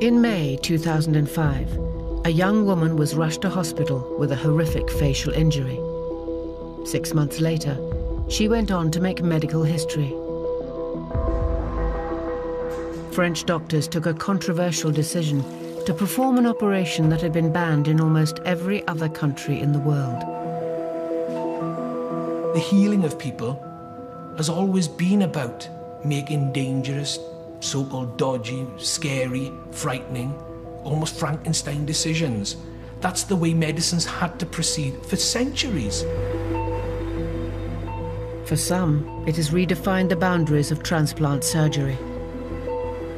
In May 2005, a young woman was rushed to hospital with a horrific facial injury. 6 months later, she went on to make medical history. French doctors took a controversial decision to perform an operation that had been banned in almost every other country in the world. The healing of people has always been about making dangerous, so-called dodgy, scary, frightening, almost Frankenstein decisions. That's the way medicines had to proceed for centuries. For some, it has redefined the boundaries of transplant surgery.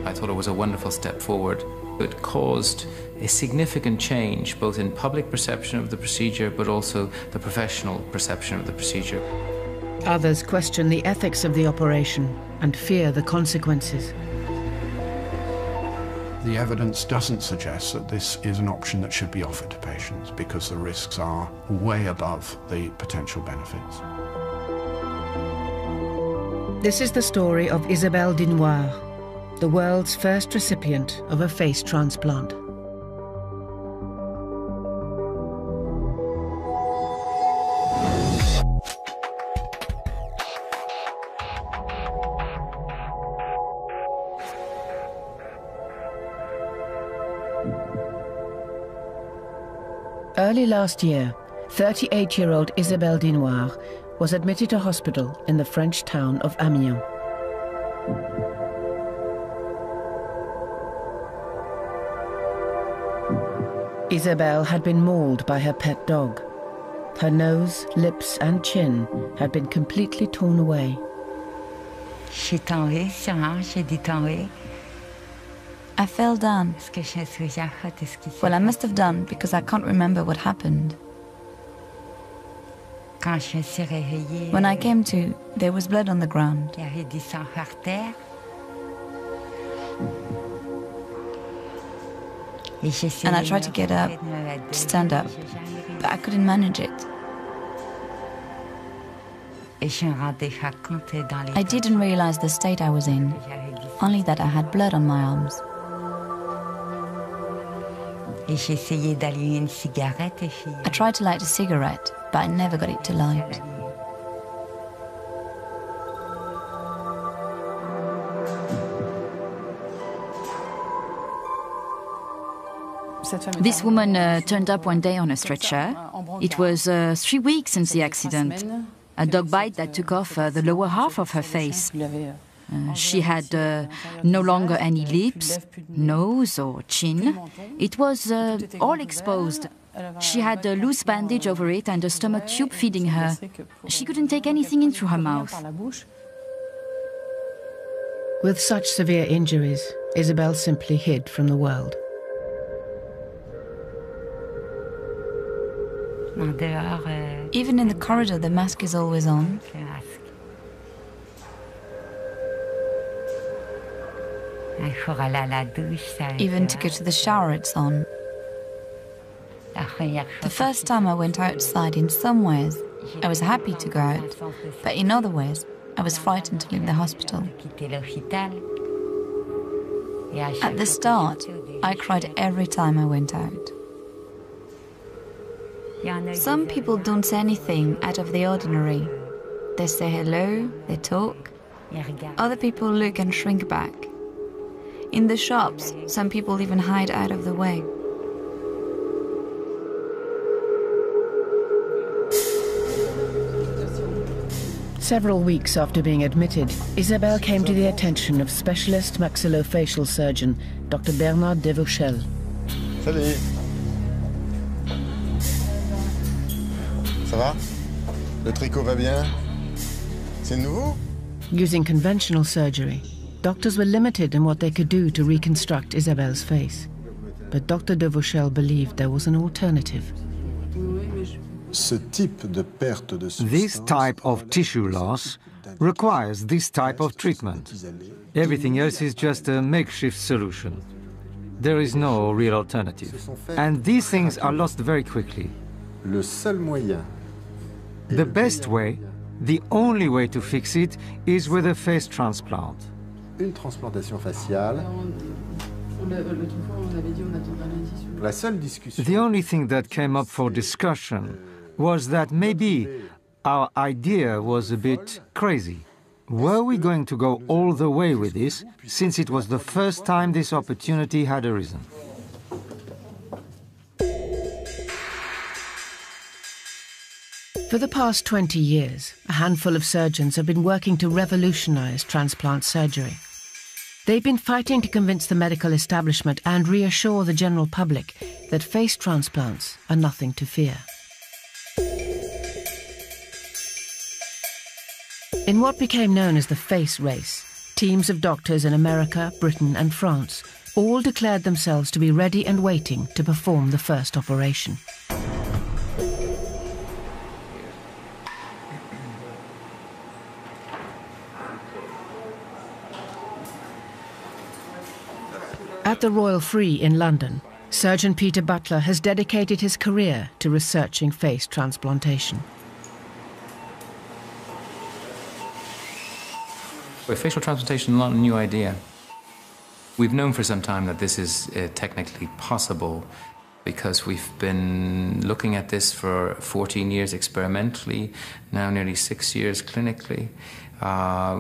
I thought it was a wonderful step forward. It caused a significant change, both in public perception of the procedure, but also the professional perception of the procedure. Others question the ethics of the operation and fear the consequences. The evidence doesn't suggest that this is an option that should be offered to patients because the risks are way above the potential benefits. This is the story of Isabelle Dinoire, the world's first recipient of a face transplant. Early last year, 38-year-old Isabelle Dinoire was admitted to hospital in the French town of Amiens. Isabelle had been mauled by her pet dog. Her nose, lips and chin had been completely torn away. I fell down. Well, I must have done because I can't remember what happened. When I came to, there was blood on the ground. And I tried to get up, to stand up, but I couldn't manage it. I didn't realize the state I was in, only that I had blood on my arms. I tried to light a cigarette, but I never got it to light. This woman turned up one day on a stretcher. It was 3 weeks since the accident. A dog bite that took off the lower half of her face. She had no longer any lips, nose or chin. It was all exposed. She had a loose bandage over it and a stomach tube feeding her. She couldn't take anything into her mouth. With such severe injuries, Isabelle simply hid from the world. Even in the corridor, the mask is always on. Even to go to the shower, it's on. The first time I went outside, in some ways, I was happy to go out, but in other ways, I was frightened to leave the hospital. At the start, I cried every time I went out. Some people don't say anything out of the ordinary. They say hello, they talk. Other people look and shrink back. In the shops, some people even hide out of the way. Several weeks after being admitted, Isabelle came to the attention of specialist maxillofacial surgeon Dr. Bernard Devauchel. Salut. Ça va? Le tricot va bien? C'est nouveau? Using conventional surgery, doctors were limited in what they could do to reconstruct Isabelle's face. But Dr. Devauchel believed there was an alternative. This type of tissue loss requires this type of treatment. Everything else is just a makeshift solution. There is no real alternative. And these things are lost very quickly. The best way, the only way to fix it, is with a face transplant. The only thing that came up for discussion was that maybe our idea was a bit crazy. Were we going to go all the way with this, since it was the first time this opportunity had arisen? For the past 20 years, a handful of surgeons have been working to revolutionize transplant surgery. They've been fighting to convince the medical establishment and reassure the general public that face transplants are nothing to fear. In what became known as the face race, teams of doctors in America, Britain and France all declared themselves to be ready and waiting to perform the first operation. At the Royal Free in London, surgeon Peter Butler has dedicated his career to researching face transplantation. Facial transplantation is not a new idea. We've known for some time that this is technically possible because we've been looking at this for 14 years experimentally, now nearly 6 years clinically.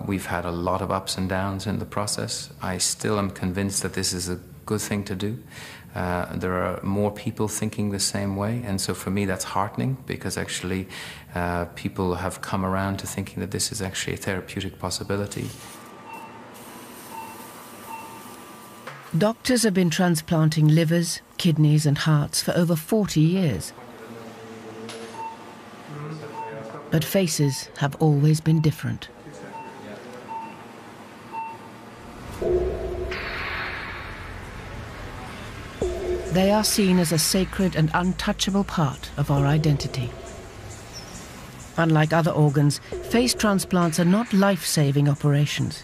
We've had a lot of ups and downs in the process. I still am convinced that this is a good thing to do. There are more people thinking the same way, and so for me that's heartening because actually people have come around to thinking that this is actually a therapeutic possibility. Doctors have been transplanting livers, kidneys and hearts for over 40 years. But faces have always been different. They are seen as a sacred and untouchable part of our identity. Unlike other organs, face transplants are not life-saving operations.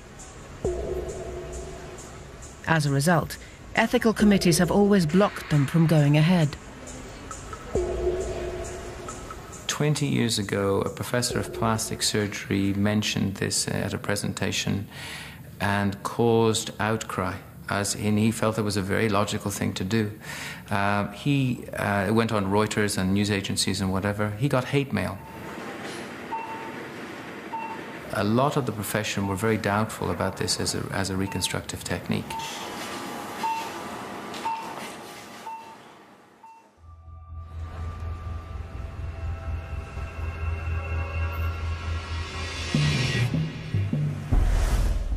As a result, ethical committees have always blocked them from going ahead. 20 years ago, a professor of plastic surgery mentioned this at a presentation and caused outcry, as in he felt it was a very logical thing to do. He went on Reuters and news agencies and whatever. He got hate mail. A lot of the profession were very doubtful about this as a reconstructive technique.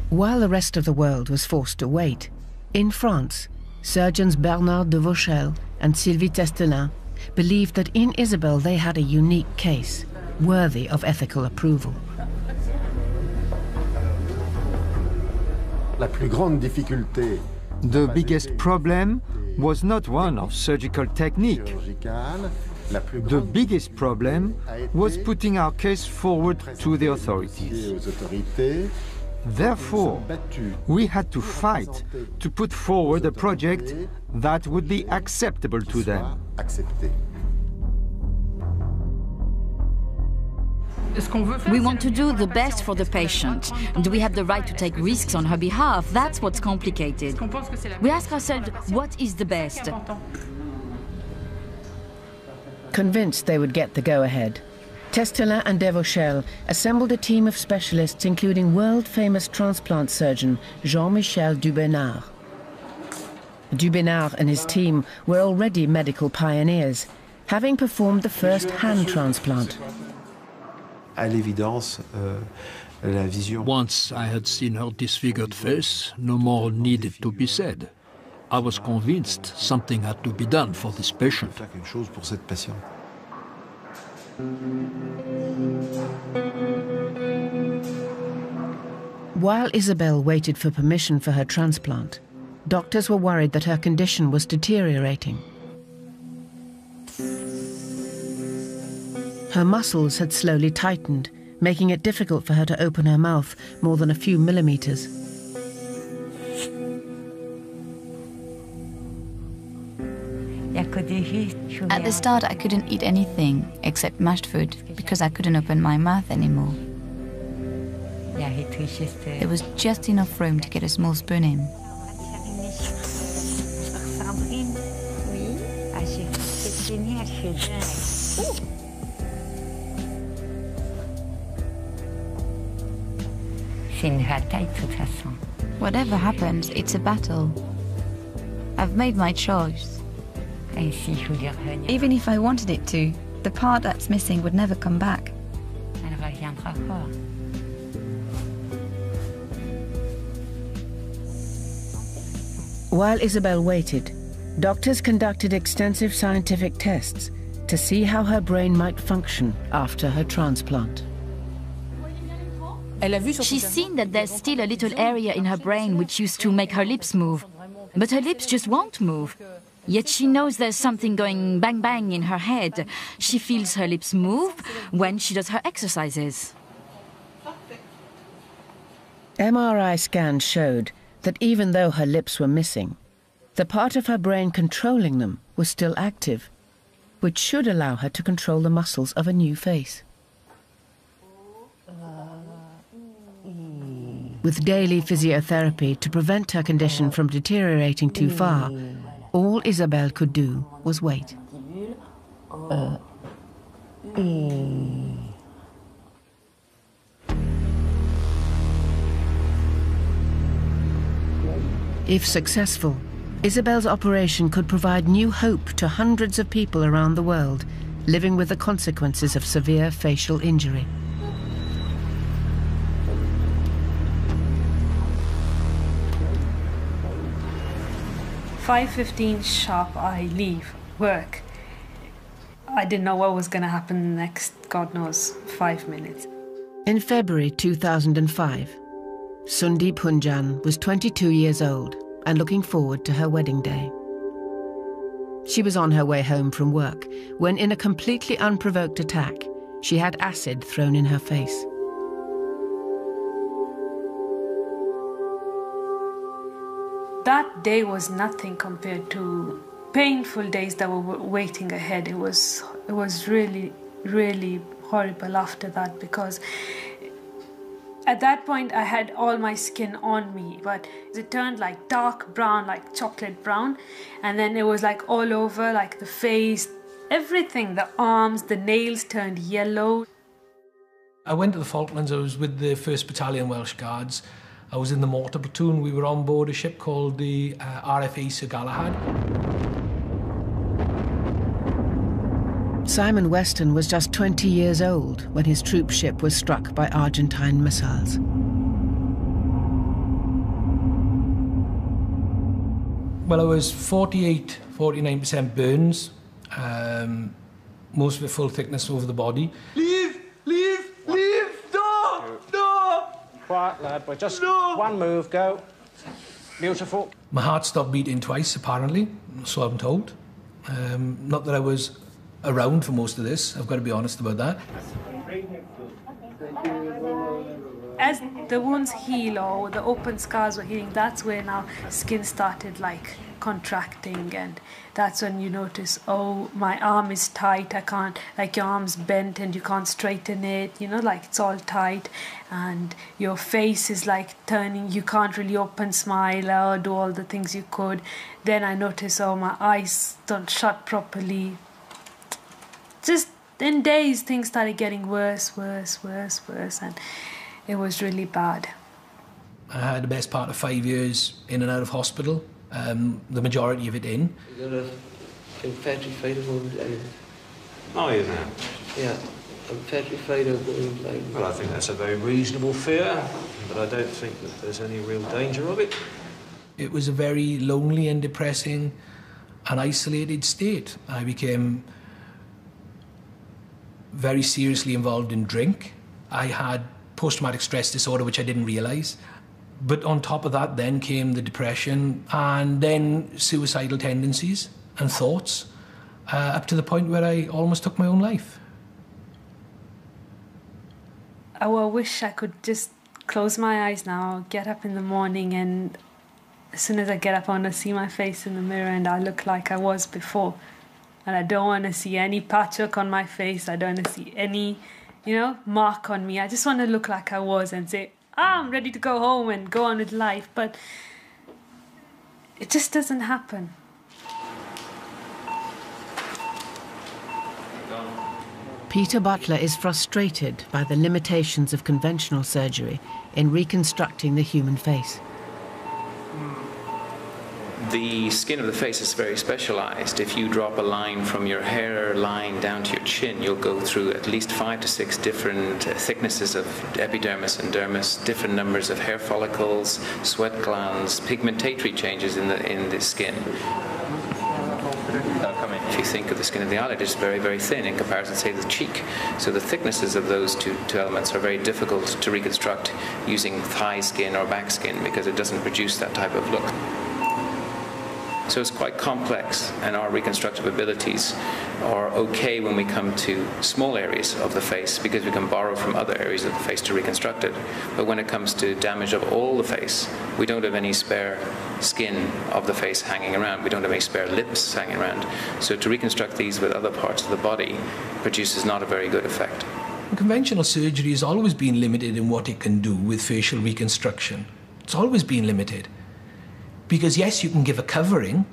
While the rest of the world was forced to wait, in France, surgeons Bernard de Vauchel and Sylvie Testelin believed that in Isabelle they had a unique case, worthy of ethical approval. The biggest problem was not one of surgical technique. The biggest problem was putting our case forward to the authorities. Therefore, we had to fight to put forward a project that would be acceptable to them. We want to do the best for the patient. Do we have the right to take risks on her behalf? That's what's complicated. We ask ourselves, what is the best? Convinced they would get the go-ahead, Testelin and de Vauchel assembled a team of specialists including world-famous transplant surgeon Jean-Michel Dubénard. Dubénard and his team were already medical pioneers, having performed the first hand transplant. Once I had seen her disfigured face, no more needed to be said. I was convinced something had to be done for this patient. While Isabelle waited for permission for her transplant, doctors were worried that her condition was deteriorating. Her muscles had slowly tightened, making it difficult for her to open her mouth more than a few millimeters. At the start, I couldn't eat anything except mashed food because I couldn't open my mouth anymore. There was just enough room to get a small spoon in. Whatever happens, it's a battle. I've made my choice. Even if I wanted it to, the part that's missing would never come back. While Isabelle waited, doctors conducted extensive scientific tests to see how her brain might function after her transplant. She's seen that there's still a little area in her brain which used to make her lips move, but her lips just won't move. Yet she knows there's something going bang bang in her head. She feels her lips move when she does her exercises. MRI scans showed that even though her lips were missing, the part of her brain controlling them was still active, which should allow her to control the muscles of a new face. With daily physiotherapy to prevent her condition from deteriorating too far, all Isabelle could do was wait. If successful, Isabelle's operation could provide new hope to hundreds of people around the world living with the consequences of severe facial injury. 5:15 sharp, I leave work. I didn't know what was going to happen next, God knows, 5 minutes. In February 2005, Sundi Punjan was 22 years old and looking forward to her wedding day. She was on her way home from work when, in a completely unprovoked attack, she had acid thrown in her face. That day was nothing compared to painful days that were waiting ahead. It was really, really horrible after that, because at that point I had all my skin on me, but it turned like dark brown, like chocolate brown, and then it was like all over, like the face, everything, the arms, the nails turned yellow. I went to the Falklands. I was with the 1st Battalion Welsh Guards. I was in the mortar platoon. We were on board a ship called the RFA Sir Galahad. Simon Weston was just 20 years old when his troop ship was struck by Argentine missiles. Well, I was 49% burns, most of it full thickness over the body. Leave! No! Quiet, lad, but just one move, go. Beautiful. My heart stopped beating twice, apparently, so I'm told. Not that I was around for most of this, I've got to be honest about that. As the wounds heal, or the open scars were healing, that's where now skin started like contracting, and that's when you notice, oh, my arm is tight, I can't, like your arm's bent and you can't straighten it, you know, like it's all tight, and your face is like turning, you can't really open, smile or do all the things you could. Then I notice, oh, my eyes don't shut properly. Just in days things started getting worse, and it was really bad. I had the best part of 5 years in and out of hospital, the majority of it in. You got a petrified wound, Oh, you know? Yeah, a petrified wound. Well, I think that's a very reasonable fear, but I don't think that there's any real danger of it. It was a very lonely and depressing and isolated state. I became very seriously involved in drink. I had post-traumatic stress disorder, which I didn't realise. But on top of that then came the depression, and then suicidal tendencies and thoughts, up to the point where I almost took my own life. I wish I could just close my eyes now, get up in the morning, and as soon as I get up I want to see my face in the mirror and I look like I was before. And I don't want to see any patchwork on my face, I don't want to see any, you know, mark on me. I just want to look like I was and say, I'm ready to go home and go on with life, but it just doesn't happen. Peter Butler is frustrated by the limitations of conventional surgery in reconstructing the human face. The skin of the face is very specialized. If you drop a line from your hairline down to your chin, you'll go through at least 5 to 6 different thicknesses of epidermis and dermis, different numbers of hair follicles, sweat glands, pigmentatory changes in the skin. If you think of the skin of the eyelid, it's very, very thin in comparison to, say, the cheek. So the thicknesses of those two elements are very difficult to reconstruct using thigh skin or back skin because it doesn't produce that type of look. So it's quite complex, and our reconstructive abilities are okay when we come to small areas of the face because we can borrow from other areas of the face to reconstruct it. But when it comes to damage of all the face, we don't have any spare skin of the face hanging around. We don't have any spare lips hanging around. So to reconstruct these with other parts of the body produces not a very good effect. Conventional surgery has always been limited in what it can do with facial reconstruction. It's always been limited. Because yes, you can give a covering,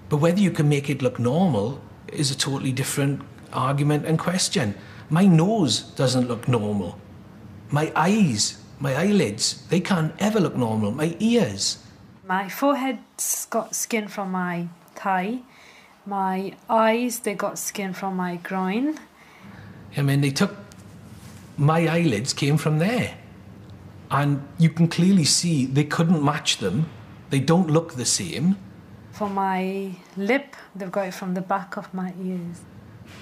but whether you can make it look normal is a totally different argument and question. My nose doesn't look normal. My eyes, my eyelids, they can't ever look normal. My ears. My forehead's got skin from my thigh. My eyes, they got skin from my groin. I mean, my eyelids came from there. And you can clearly see they couldn't match them. They don't look the same. For my lip, they've got it from the back of my ears.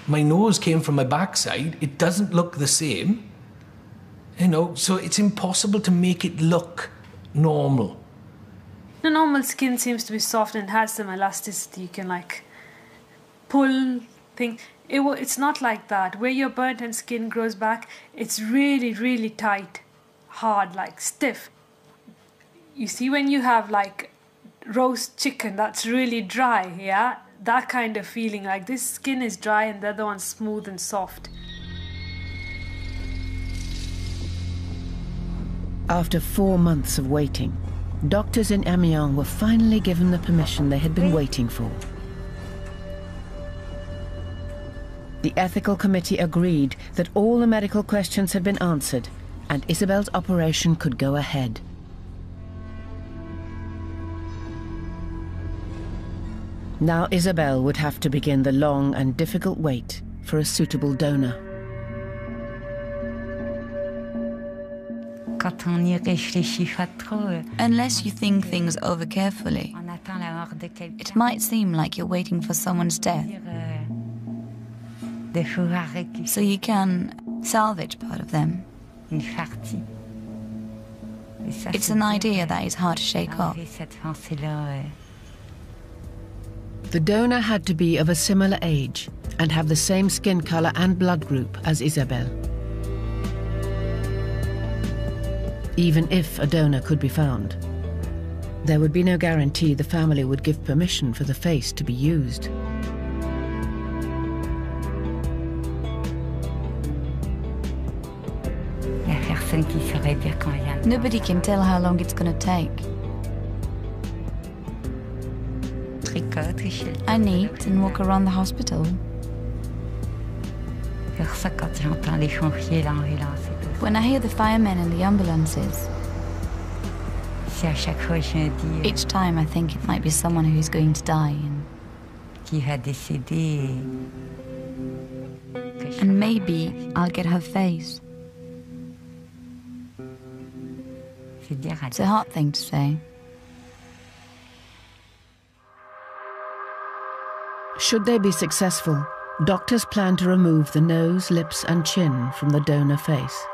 My nose came from my backside. It doesn't look the same. You know, so it's impossible to make it look normal. The normal skin seems to be soft and has some elasticity. You can like pull things. It's not like that. Where your burnt and skin grows back, it's really, really tight, hard, like stiff. You see, when you have like roast chicken that's really dry, yeah? That kind of feeling, like this skin is dry and the other one's smooth and soft. After 4 months of waiting, doctors in Amiens were finally given the permission they had been waiting for. The ethical committee agreed that all the medical questions had been answered and Isabelle's operation could go ahead. Now Isabelle would have to begin the long and difficult wait for a suitable donor. Unless you think things over carefully, it might seem like you're waiting for someone's death. So you can salvage part of them. It's an idea that is hard to shake off. The donor had to be of a similar age and have the same skin color and blood group as Isabelle. Even if a donor could be found, there would be no guarantee the family would give permission for the face to be used. Nobody can tell how long it's going to take. I neat and walk around the hospital. When I hear the firemen and the ambulances, each time I think it might be someone who's going to die and maybe I'll get her face. It's a hard thing to say. Should they be successful, doctors plan to remove the nose, lips and chin from the donor face.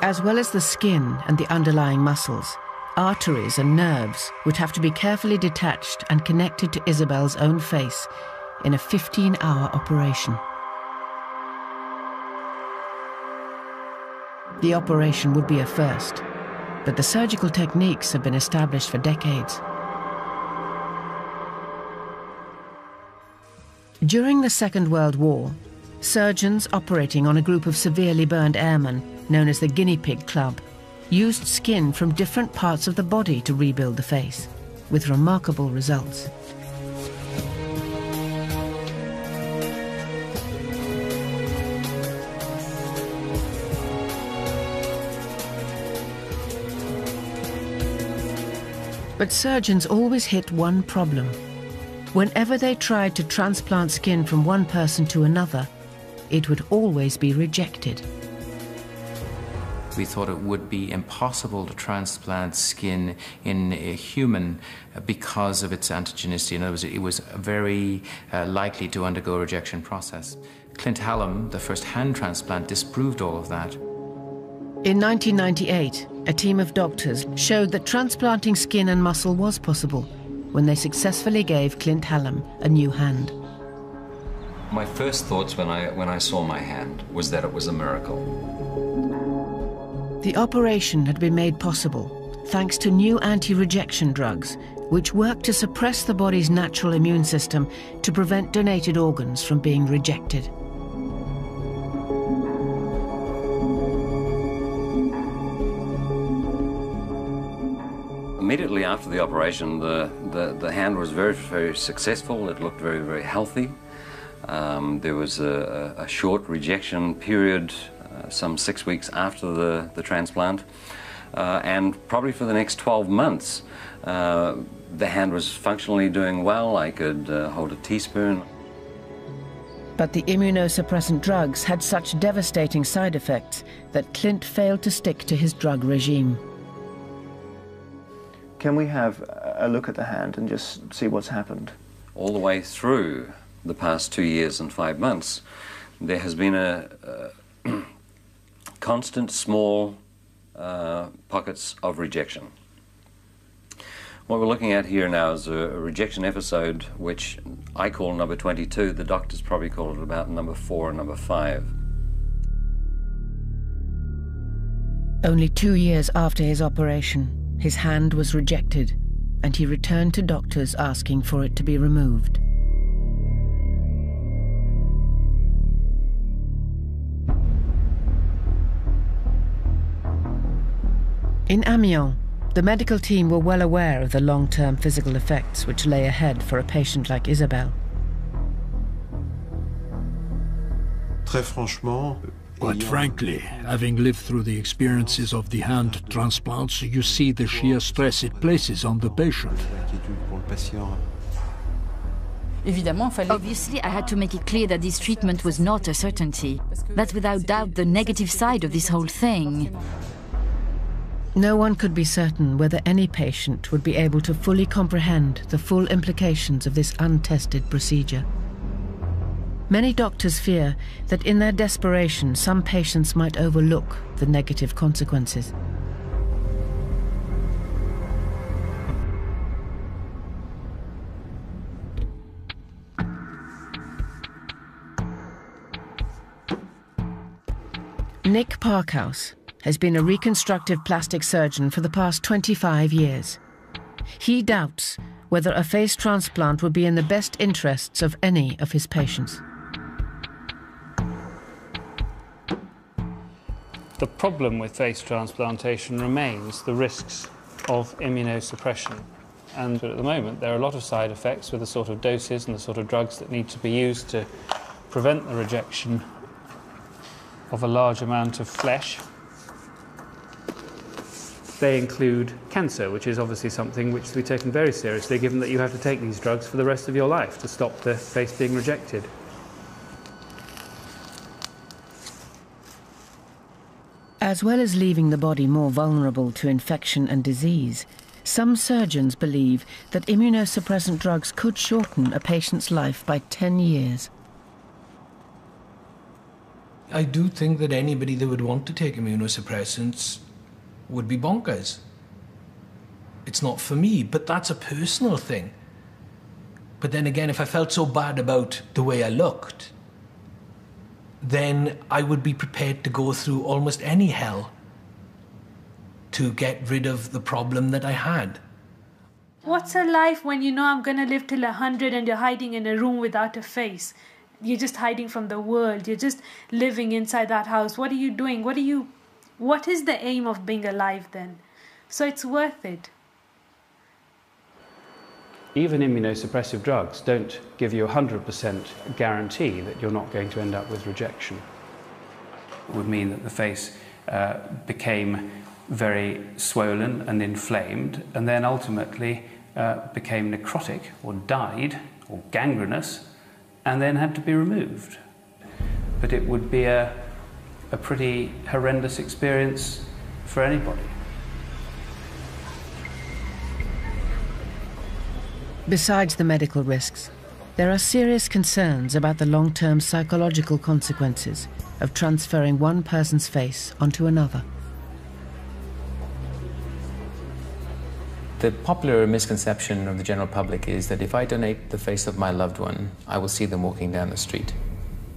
As well as the skin and the underlying muscles, arteries and nerves would have to be carefully detached and connected to Isabelle's own face in a 15-hour operation. The operation would be a first, but the surgical techniques have been established for decades. During the Second World War, surgeons operating on a group of severely burned airmen, known as the Guinea Pig Club, used skin from different parts of the body to rebuild the face. with remarkable results. But surgeons always hit one problem. Whenever they tried to transplant skin from one person to another, it would always be rejected. We thought it would be impossible to transplant skin in a human because of its antigenicity. In other words, it was very likely to undergo a rejection process. Clint Hallam, the first hand transplant, disproved all of that. In 1998, a team of doctors showed that transplanting skin and muscle was possible when they successfully gave Clint Hallam a new hand. My first thoughts when I saw my hand was that it was a miracle. The operation had been made possible thanks to new anti-rejection drugs, which work to suppress the body's natural immune system to prevent donated organs from being rejected. Immediately after the operation, the hand was very, very successful. It looked very, very healthy. There was a short rejection period, some 6 weeks after the transplant. And probably for the next 12 months, the hand was functionally doing well. I could hold a teaspoon. But the immunosuppressant drugs had such devastating side effects that Clint failed to stick to his drug regime. Can we have a look at the hand and just see what's happened? All the way through the past 2 years and 5 months, there has been a constant small pockets of rejection. What we're looking at here now is a rejection episode which I call number 22. The doctors probably call it about number 4 and number 5. Only 2 years after his operation, his hand was rejected, and he returned to doctors asking for it to be removed. In Amiens, the medical team were well aware of the long-term physical effects which lay ahead for a patient like Isabelle. Quite frankly, having lived through the experiences of the hand transplants, you see the sheer stress it places on the patient. Obviously, I had to make it clear that this treatment was not a certainty. That's without doubt the negative side of this whole thing. No one could be certain whether any patient would be able to fully comprehend the full implications of this untested procedure. Many doctors fear that in their desperation, some patients might overlook the negative consequences. Nick Parkhouse has been a reconstructive plastic surgeon for the past 25 years. He doubts whether a face transplant would be in the best interests of any of his patients. The problem with face transplantation remains the risks of immunosuppression. And at the moment, there are a lot of side effects with the sort of doses and the sort of drugs that need to be used to prevent the rejection of a large amount of flesh. They include cancer, which is obviously something which to be taken very seriously, given that you have to take these drugs for the rest of your life to stop the face being rejected. As well as leaving the body more vulnerable to infection and disease, some surgeons believe that immunosuppressant drugs could shorten a patient's life by 10 years. I do think that anybody that would want to take immunosuppressants would be bonkers. It's not for me, but that's a personal thing. But then again, if I felt so bad about the way I looked, then I would be prepared to go through almost any hell to get rid of the problem that I had. What's a life when you know I'm going to live till 100 and you're hiding in a room without a face? You're just hiding from the world. You're just living inside that house. What are you doing? What is the aim of being alive then? So it's worth it. Even immunosuppressive drugs don't give you a 100% guarantee that you're not going to end up with rejection. It would mean that the face became very swollen and inflamed, and then ultimately became necrotic or died or gangrenous, and then had to be removed. But it would be a pretty horrendous experience for anybody. Besides the medical risks, there are serious concerns about the long-term psychological consequences of transferring one person's face onto another. The popular misconception of the general public is that if I donate the face of my loved one, I will see them walking down the street.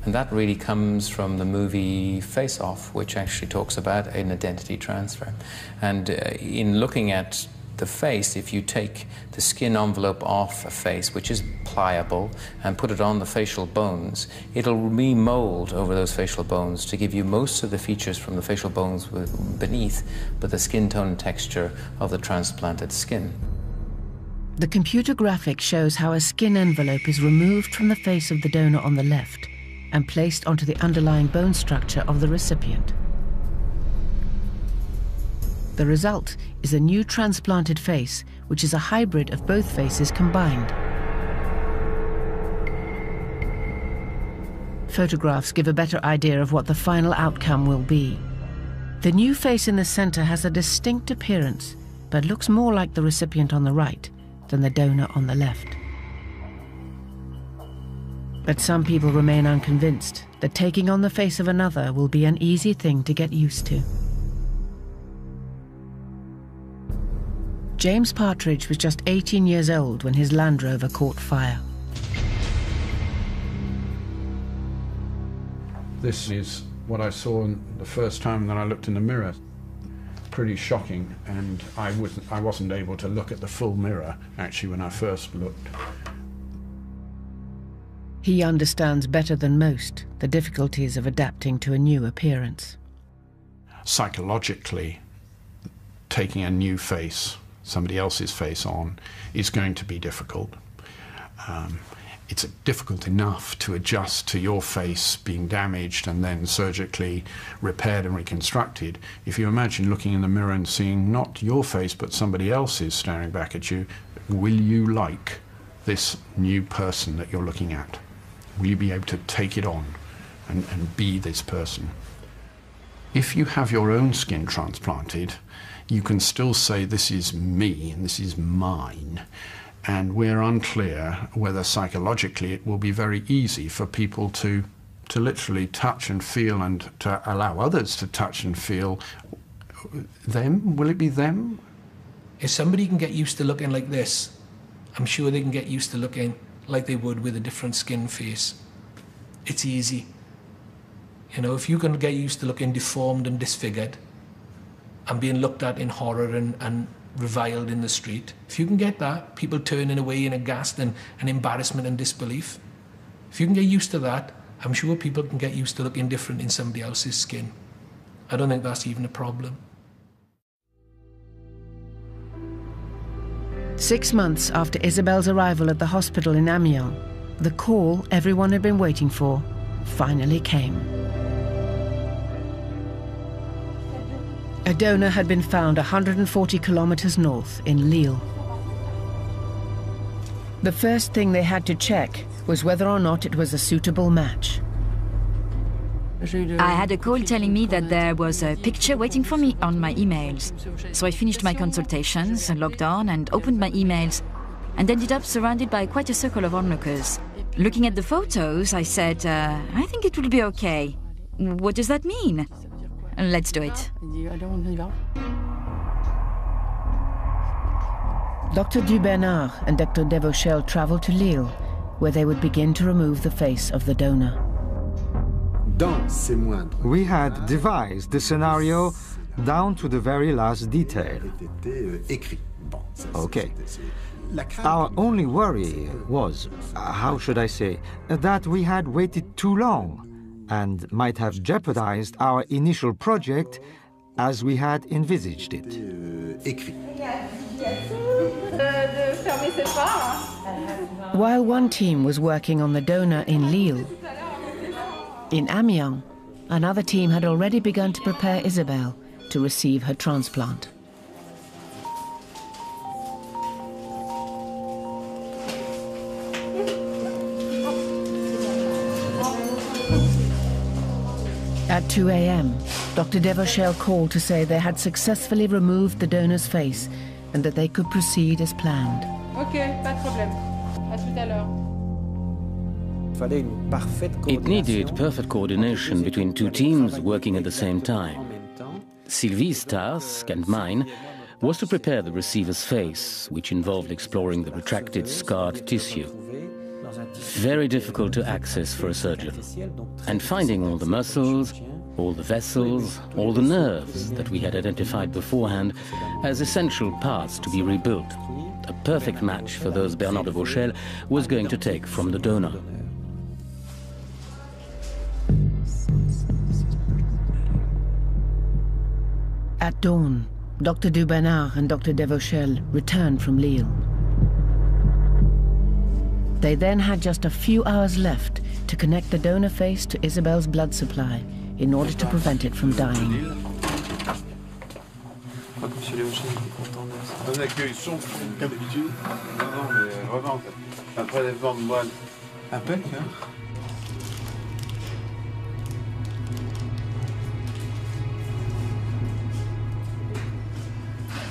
And that really comes from the movie Face Off, which actually talks about an identity transfer. And in looking at the face, if you take the skin envelope off a face, which is pliable, and put it on the facial bones, it'll remold over those facial bones to give you most of the features from the facial bones beneath, but the skin tone and texture of the transplanted skin. The computer graphic shows how a skin envelope is removed from the face of the donor on the left and placed onto the underlying bone structure of the recipient. The result is a new transplanted face, which is a hybrid of both faces combined. Photographs give a better idea of what the final outcome will be. The new face in the center has a distinct appearance, but looks more like the recipient on the right than the donor on the left. But some people remain unconvinced that taking on the face of another will be an easy thing to get used to. James Partridge was just 18 years old when his Land Rover caught fire. This is what I saw the first time that I looked in the mirror. Pretty shocking, and I wasn't able to look at the full mirror, actually, when I first looked. He understands better than most the difficulties of adapting to a new appearance. Psychologically, taking a new face, somebody else's face on, is going to be difficult. It's difficult enough to adjust to your face being damaged and then surgically repaired and reconstructed. If you imagine looking in the mirror and seeing not your face but somebody else's staring back at you, will you like this new person that you're looking at? Will you be able to take it on and be this person? If you have your own skin transplanted, you can still say this is me and this is mine, and we're unclear whether psychologically it will be very easy for people to literally touch and feel, and to allow others to touch and feel them. Will it be them? If somebody can get used to looking like this, I'm sure they can get used to looking like they would with a different skin face. It's easy. You know, if you can get used to looking deformed and disfigured and being looked at in horror and reviled in the street, if you can get that, people turning away in aghast and embarrassment and disbelief, if you can get used to that, I'm sure people can get used to looking different in somebody else's skin. I don't think that's even a problem. 6 months after Isabelle's arrival at the hospital in Amiens, the call everyone had been waiting for finally came. A donor had been found 140 kilometers north in Lille. The first thing they had to check was whether or not it was a suitable match. I had a call telling me that there was a picture waiting for me on my emails. So I finished my consultations, logged on and opened my emails, and ended up surrounded by quite a circle of onlookers. Looking at the photos, I said, I think it will be okay. What does that mean? Let's do it. Dr. Dubernard and Dr. Devauchel traveled to Lille, where they would begin to remove the face of the donor. We had devised the scenario down to the very last detail. Okay. Our only worry was, how should I say, that we had waited too long and might have jeopardized our initial project as we had envisaged it. While one team was working on the donor in Lille, in Amiens, another team had already begun to prepare Isabelle to receive her transplant. At 2 a.m., Dr. Devauchel called to say they had successfully removed the donor's face and that they could proceed as planned. Okay, pas de problème. À tout à l'heure. It needed perfect coordination between two teams working at the same time. Sylvie's task, and mine, was to prepare the receiver's face, which involved exploring the retracted scarred tissue. Very difficult to access for a surgeon. And finding all the muscles, all the vessels, all the nerves that we had identified beforehand as essential parts to be rebuilt. A perfect match for those Bernard Devauchel was going to take from the donor. At dawn, Dr. Dubernard and Dr. Devauchel returned from Lille. They then had just a few hours left to connect the donor face to Isabelle's blood supply in order to prevent it from dying. Un accueil sombre, comme d'habitude. Non, mais vraiment, un prélèvement de moelle. Impec, hein?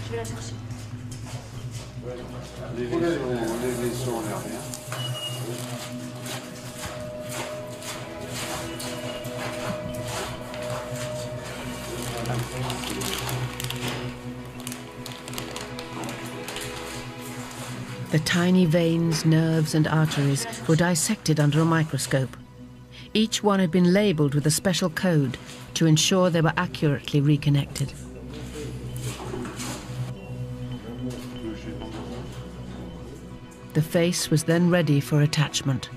Je vais la chercher. Les vaisseaux, on n'a rien. The tiny veins, nerves and arteries were dissected under a microscope. Each one had been labelled with a special code to ensure they were accurately reconnected. The face was then ready for attachment.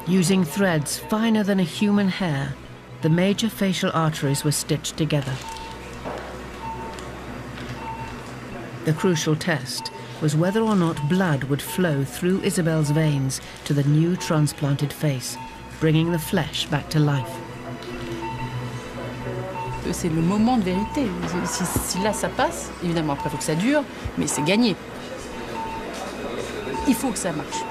Using threads finer than a human hair, the major facial arteries were stitched together. The crucial test was whether or not blood would flow through Isabelle's veins to the new transplanted face, bringing the flesh back to life. C'est le moment de vérité. Si là ça passe, évidemment après il faut que ça dure, mais c'est gagné. Il faut que ça marche.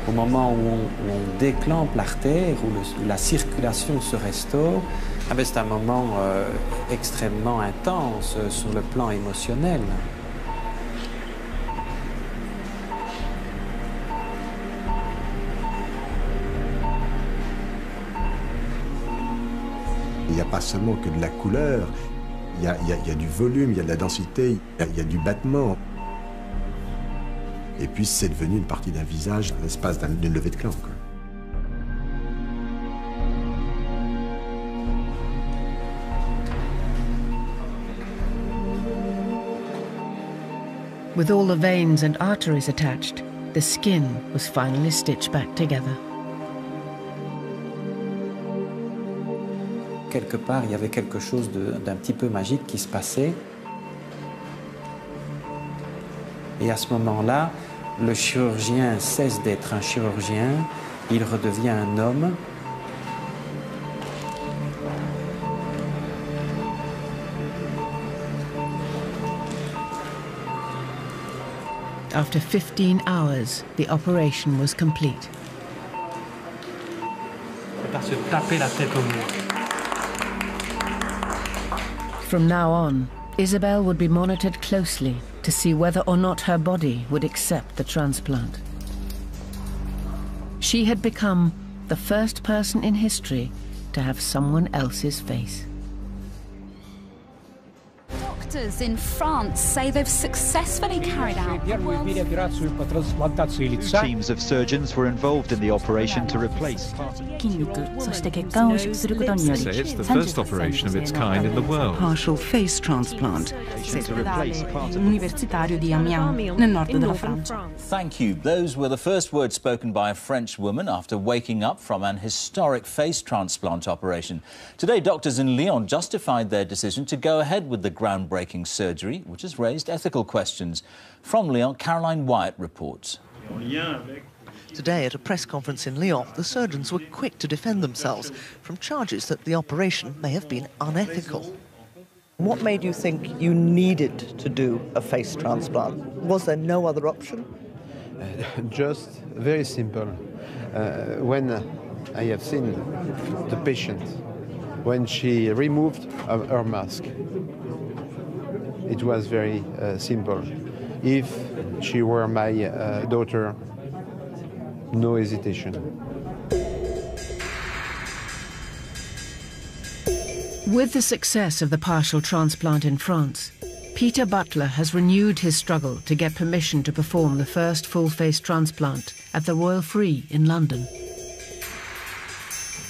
Au moment où on déclampe l'artère, où la circulation se restaure, c'est un moment extrêmement intense sur le plan émotionnel. Il n'y a pas seulement que de la couleur, il y a du volume, il y a de la densité, il y a du battement. Et puis c'est devenu une partie d'un visage, un espace d'une levée de clan. With all the veins and arteries attached, the skin was finally stitched back together. Quelque part, il y avait quelque chose d'un petit peu magique qui se passait. Et à ce moment-là, le chirurgien cesse d'être un chirurgien, il redevient un homme. After 15 hours, the operation was complete. Se taper la tête au mur. From now on, Isabelle would be monitored closely to see whether or not her body would accept the transplant. She had become the first person in history to have someone else's face. doctors in France say they've successfully carried out the world's... Two teams of surgeons were involved in the operation to replace part of... Say it's the first operation of its kind in the world. Partial face transplant. To replace part of... Universitario di Amiens, nel nord della Francia. Thank you. Those were the first words spoken by a French woman after waking up from an historic face transplant operation. Today, doctors in Lyon justified their decision to go ahead with the groundbreaking surgery, which has raised ethical questions. From Lyon, Caroline Wyatt reports. Today, at a press conference in Lyon, the surgeons were quick to defend themselves from charges that the operation may have been unethical. What made you think you needed to do a face transplant? Was there no other option? Just very simple. When I have seen the patient, when she removed her mask, it was very simple. If she were my daughter, no hesitation. With the success of the partial transplant in France, Peter Butler has renewed his struggle to get permission to perform the first full-face transplant at the Royal Free in London.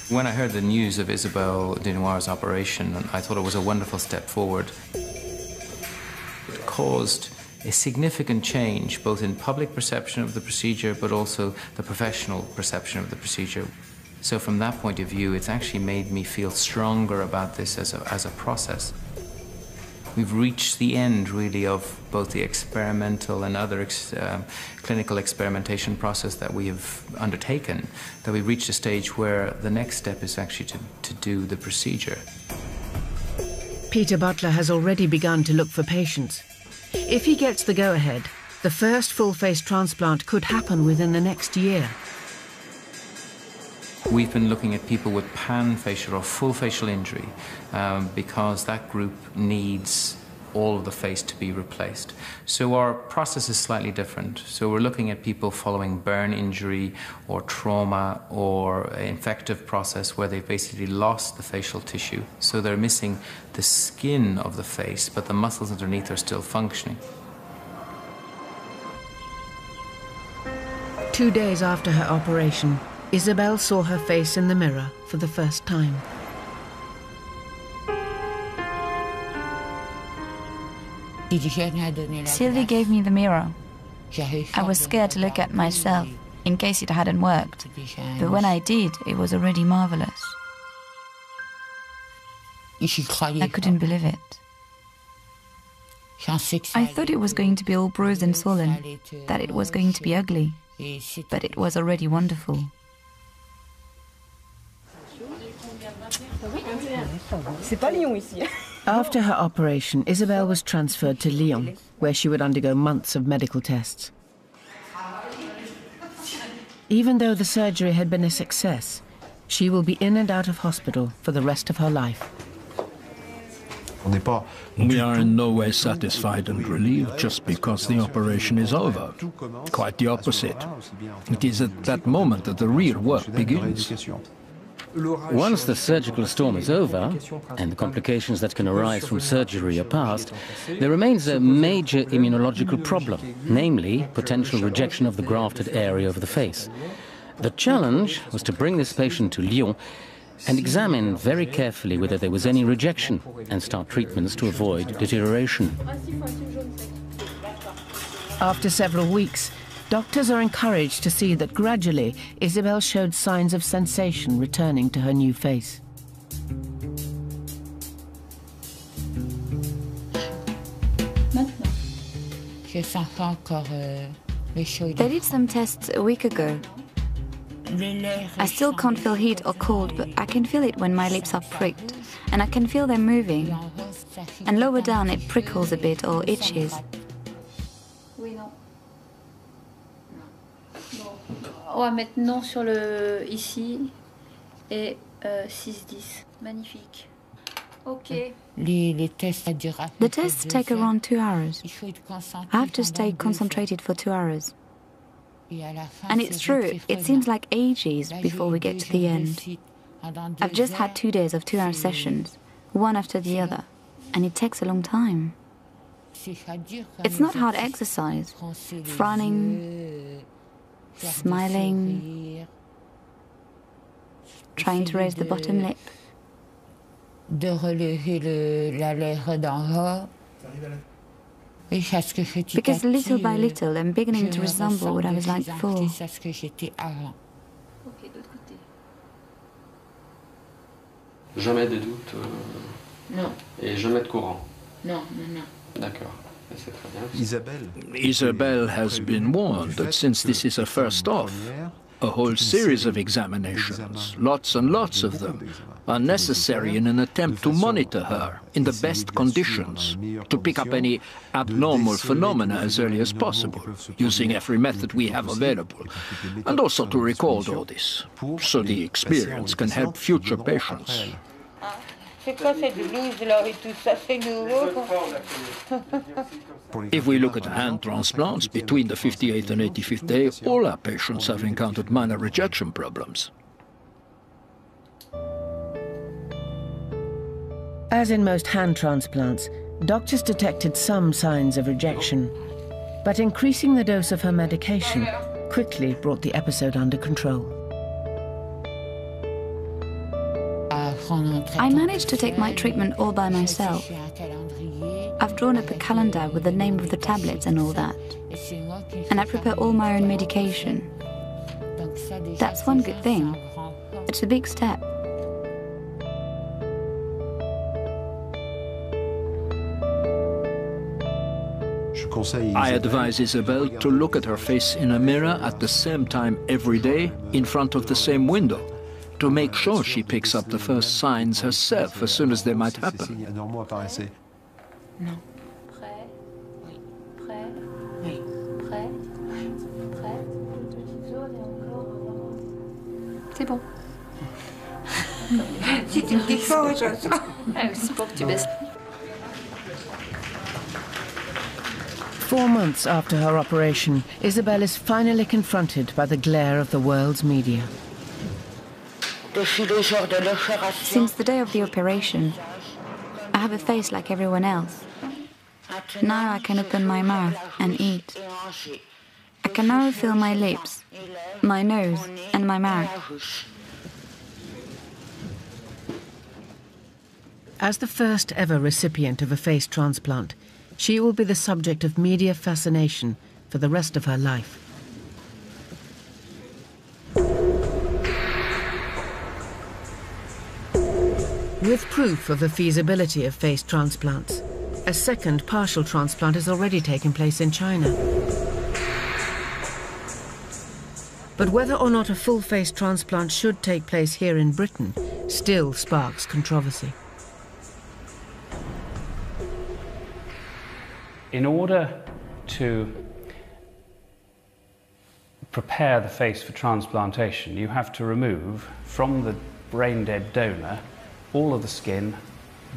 When I heard the news of Isabelle Dinoire's operation, I thought it was a wonderful step forward. It caused a significant change, both in public perception of the procedure, but also the professional perception of the procedure. So from that point of view, it's actually made me feel stronger about this as a process. We've reached the end, really, of both the experimental and other clinical experimentation process that we have undertaken, that we've reached a stage where the next step is actually to do the procedure. Peter Butler has already begun to look for patients. If he gets the go-ahead, the first full-face transplant could happen within the next year. We've been looking at people with pan-facial or full facial injury because that group needs all of the face to be replaced. So our process is slightly different. So we're looking at people following burn injury or trauma or an infective process where they've basically lost the facial tissue. So they're missing the skin of the face, but the muscles underneath are still functioning. 2 days after her operation, Isabelle saw her face in the mirror for the first time. Sylvie gave me the mirror. I was scared to look at myself in case it hadn't worked, but when I did, it was already marvelous. I couldn't believe it. I thought it was going to be all bruised and swollen, that it was going to be ugly, but it was already wonderful. After her operation, Isabelle was transferred to Lyon, where she would undergo months of medical tests. Even though the surgery had been a success, she will be in and out of hospital for the rest of her life. We are in no way satisfied and relieved just because the operation is over. Quite the opposite. It is at that moment that the real work begins. Once the surgical storm is over, and the complications that can arise from surgery are past, there remains a major immunological problem, namely potential rejection of the grafted area of the face. The challenge was to bring this patient to Lyon and examine very carefully whether there was any rejection and start treatments to avoid deterioration. After several weeks, doctors are encouraged to see that gradually Isabelle showed signs of sensation returning to her new face. They did some tests a week ago. I still can't feel heat or cold, but I can feel it when my lips are pricked, and I can feel them moving. And lower down it prickles a bit or itches. On va mettre non sur le ici et 6-10. Magnifique. OK. The tests take around 2 hours. I have to stay concentrated for 2 hours. And it's true, it seems like ages before we get to the end. I've just had 2 days of 2-hour sessions, one after the other, and it takes a long time. It's not hard exercise. Frowning, smiling, trying to raise the bottom lip. Because little by little, I'm beginning to resemble what I was like before. Jamais de doute Non. Et jamais de courant. Non, non, non. D'accord. C'est très bien. Isabelle has been warned that since this is a first off, a whole series of examinations, lots and lots of them, are necessary in an attempt to monitor her in the best conditions, to pick up any abnormal phenomena as early as possible, using every method we have available, and also to record all this, so the experience can help future patients. If we look at hand transplants, between the 58th and 85th day, all our patients have encountered minor rejection problems. As in most hand transplants, doctors detected some signs of rejection, but increasing the dose of her medication quickly brought the episode under control. I managed to take my treatment all by myself. I've drawn up a calendar with the name of the tablets and all that. And I prepare all my own medication. That's one good thing. It's a big step. I advise Isabelle to look at her face in a mirror at the same time every day in front of the same window, to make sure she picks up the first signs herself as soon as they might happen. Non. Prêt? Oui. Prêt? Oui. Prêt? Prêt? C'est bon. C'est une petite chose. C'est pour que tu baisses. 4 months after her operation, Isabelle is finally confronted by the glare of the world's media. Since the day of the operation, I have a face like everyone else. Now I can open my mouth and eat. I can now feel my lips, my nose, and my mouth. As the first ever recipient of a face transplant, she will be the subject of media fascination for the rest of her life. With proof of the feasibility of face transplants, a second partial transplant has already taken place in China. But whether or not a full face transplant should take place here in Britain still sparks controversy. In order to prepare the face for transplantation, you have to remove from the brain-dead donor all of the skin,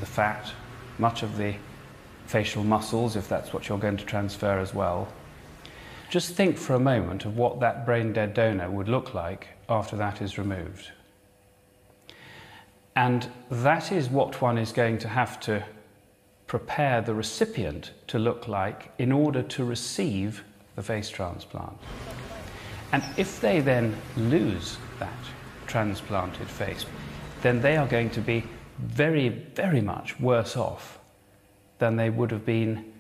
the fat, much of the facial muscles, if that's what you're going to transfer as well. Just think for a moment of what that brain-dead donor would look like after that is removed. And that is what one is going to have to prepare the recipient to look like in order to receive the face transplant. And if they then lose that transplanted face, then they are going to be very, very much worse off than they would have been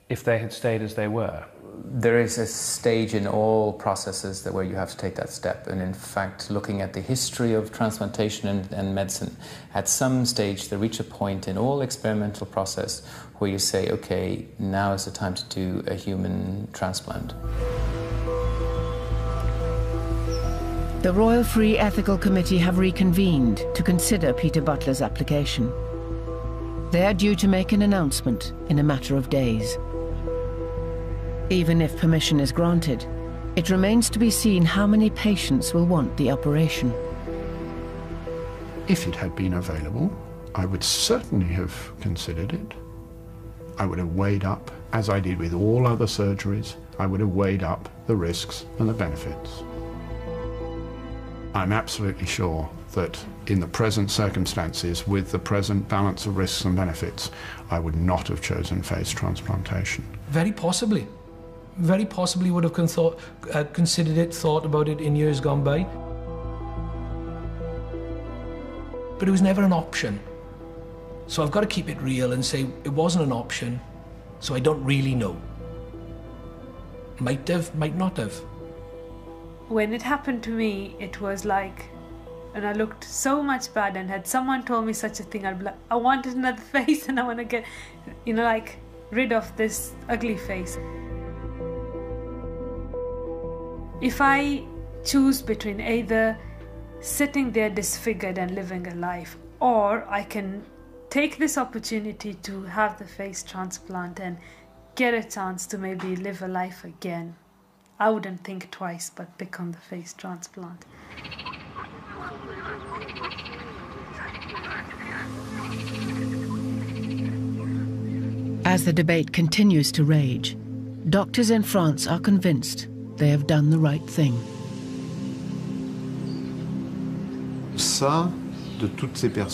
if they had stayed as they were. There is a stage in all processes where you have to take that step, and in fact, looking at the history of transplantation and medicine, at some stage they reach a point in all experimental process where you say, okay, now is the time to do a human transplant. The Royal Free Ethical Committee have reconvened to consider Peter Butler's application. They are due to make an announcement in a matter of days. Even if permission is granted, it remains to be seen how many patients will want the operation. If it had been available, I would certainly have considered it. I would have weighed up, as I did with all other surgeries, I would have weighed up the risks and the benefits. I'm absolutely sure that in the present circumstances, with the present balance of risks and benefits, I would not have chosen face transplantation. Very possibly would have considered it, thought about it in years gone by. But it was never an option. So I've got to keep it real and say it wasn't an option, so I don't really know. Might have, might not have. When it happened to me, it was like, and I looked so much bad, and had someone told me such a thing, I'd be like, I wanted another face and I want to get, you know, like, rid of this ugly face. If I choose between either sitting there disfigured and living a life, or I can take this opportunity to have the face transplant and get a chance to maybe live a life again, I wouldn't think twice but pick on the face transplant. As the debate continues to rage, doctors in France are convinced they have done the right thing.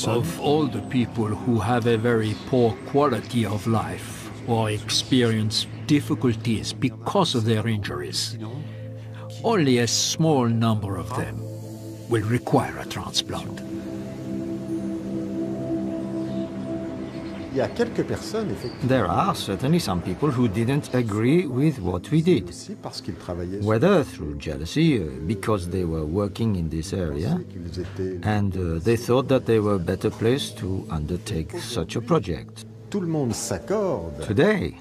Of all the people who have a very poor quality of life or experience difficulties because of their injuries, only a small number of them will require a transplant. There are certainly some people who didn't agree with what we did, whether through jealousy, because they were working in this area, and they thought that they were better placed to undertake such a project. Today,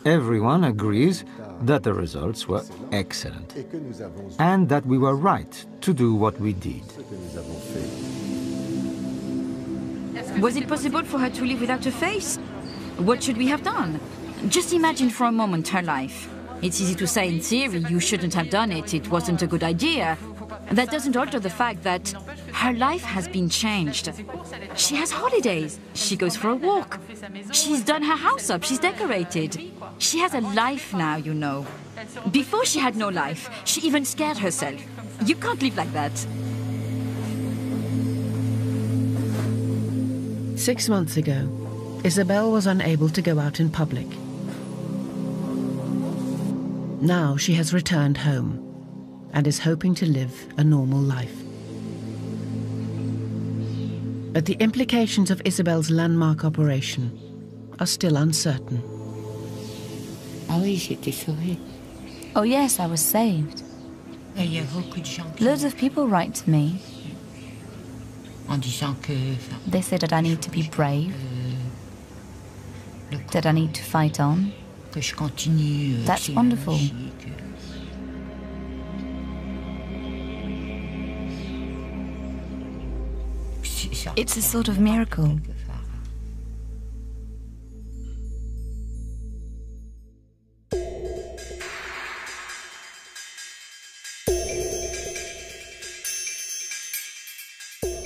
everyone agrees that the results were excellent, and that we were right to do what we did. Was it possible for her to live without a face? What should we have done? Just imagine for a moment her life. It's easy to say in theory you shouldn't have done it, it wasn't a good idea. That doesn't alter the fact that her life has been changed. She has holidays, she goes for a walk, she's done her house up, she's decorated. She has a life now, you know. Before she had no life, she even scared herself. You can't live like that. 6 months ago, Isabelle was unable to go out in public. Now she has returned home and is hoping to live a normal life. But the implications of Isabelle's landmark operation are still uncertain. Oh yes, I was saved. Loads of people write to me. They say that I need to be brave, that I need to fight on. That's wonderful. It's a sort of miracle.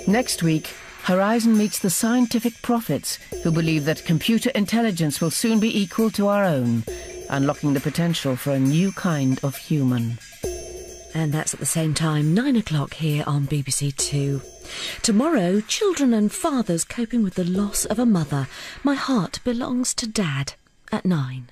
Next week, Horizon meets the scientific prophets who believe that computer intelligence will soon be equal to our own, unlocking the potential for a new kind of human. And that's at the same time, 9 o'clock here on BBC Two. Tomorrow, children and fathers coping with the loss of a mother. My Heart Belongs to Dad at 9.